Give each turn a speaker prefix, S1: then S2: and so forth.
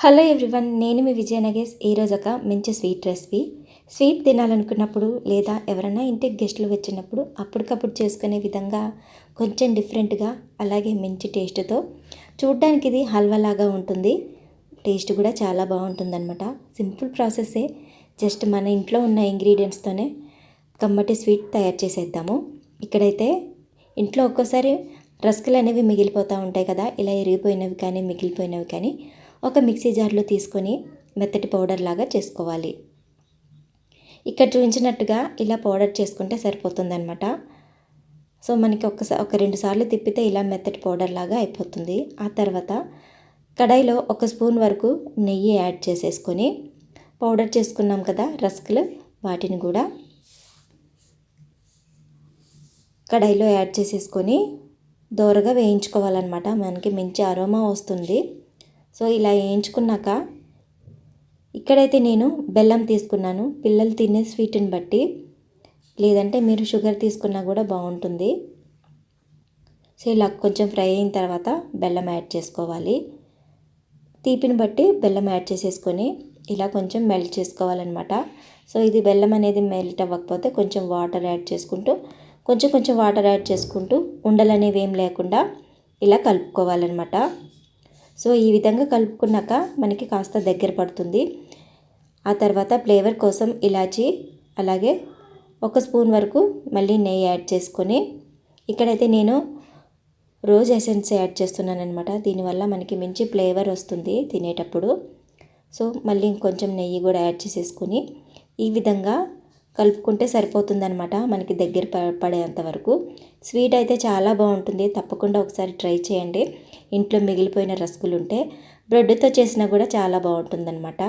S1: Hello everyone, నేను మీ విజయ నగేష్. ఈరోజు ఒక మంచి స్వీట్ రెసిపీ. స్వీట్ తినాలనుకున్నప్పుడు లేదా ఎవరైనా ఇంటికి గెస్టులు వచ్చినప్పుడు అప్పటికప్పుడు చేసుకునే విధంగా కొంచెం డిఫరెంట్గా, అలాగే మంచి టేస్ట్తో, చూడ్డానికి ఇది హల్వాలాగా ఉంటుంది. టేస్ట్ కూడా చాలా బాగుంటుందన్నమాట. సింపుల్ ప్రాసెస్సే. జస్ట్ మన ఇంట్లో ఉన్న ఇంగ్రీడియంట్స్తోనే కమ్మటి స్వీట్ తయారు చేసేద్దాము. ఇక్కడైతే ఇంట్లో ఒక్కోసారి రస్కులు అనేవి మిగిలిపోతూ ఉంటాయి కదా, ఇలా ఇరిగిపోయినవి కానీ మిగిలిపోయినవి కానీ ఒక మిక్సీ జార్లో తీసుకొని మెత్తటి పౌడర్ లాగా చేసుకోవాలి. ఇక్కడ చూపించినట్టుగా ఇలా పౌడర్ చేసుకుంటే సరిపోతుందన్నమాట. సో మనకి ఒక 2 సార్లు తిప్పితే ఇలా మెత్తటి పౌడర్ లాగా అయిపోతుంది. ఆ తర్వాత కడాయిలో 1 స్పూన్ వరకు నెయ్యి యాడ్ చేసేసుకొని పౌడర్ చేసుకున్నాం కదా రస్కులు, వాటిని కూడా కడాయిలో యాడ్ చేసేసుకొని దోరగా వేయించుకోవాలన్నమాట. మనకి మంచి అరోమా వస్తుంది. సో ఇలా వేయించుకున్నాక ఇక్కడైతే నేను బెల్లం తీసుకున్నాను. పిల్లలు తినే స్వీట్ని బట్టి, లేదంటే మీరు షుగర్ తీసుకున్నా కూడా బాగుంటుంది. సో ఇలా కొంచెం ఫ్రై అయిన తర్వాత బెల్లం యాడ్ చేసుకోవాలి. తీపిని బట్టి బెల్లం యాడ్ చేసేసుకొని ఇలా కొంచెం మెల్ట్ చేసుకోవాలన్నమాట. సో ఇది బెల్లం అనేది మెల్ట్ అవ్వకపోతే కొంచెం వాటర్ యాడ్ చేసుకుంటూ కొంచెం వాటర్ యాడ్ చేసుకుంటూ ఉండలు అనేవి ఏం లేకుండా ఇలా కలుపుకోవాలన్నమాట. సో ఈ విధంగా కలుపుకున్నాక మనకి కాస్త దగ్గర పడుతుంది. ఆ తర్వాత ఫ్లేవర్ కోసం ఇలాచి, అలాగే 1 స్పూన్ వరకు మళ్ళీ నెయ్యి యాడ్ చేసుకొని, ఇక్కడైతే నేను రోజ్ ఎసెన్స్ యాడ్ చేస్తున్నాను అనమాట. దీనివల్ల మనకి మంచి ఫ్లేవర్ వస్తుంది తినేటప్పుడు. సో మళ్ళీ ఇంకొంచెం నెయ్యి కూడా యాడ్ చేసేసుకొని ఈ విధంగా కలుపుకుంటే సరిపోతుందన్నమాట, మనకి దగ్గర పడేంత వరకు. స్వీట్ అయితే చాలా బాగుంటుంది. తప్పకుండా ఒకసారి ట్రై చేయండి. ఇంట్లో మిగిలిపోయిన రస్కులు ఉంటే బ్రెడ్తో చేసినా కూడా చాలా బాగుంటుందన్నమాట.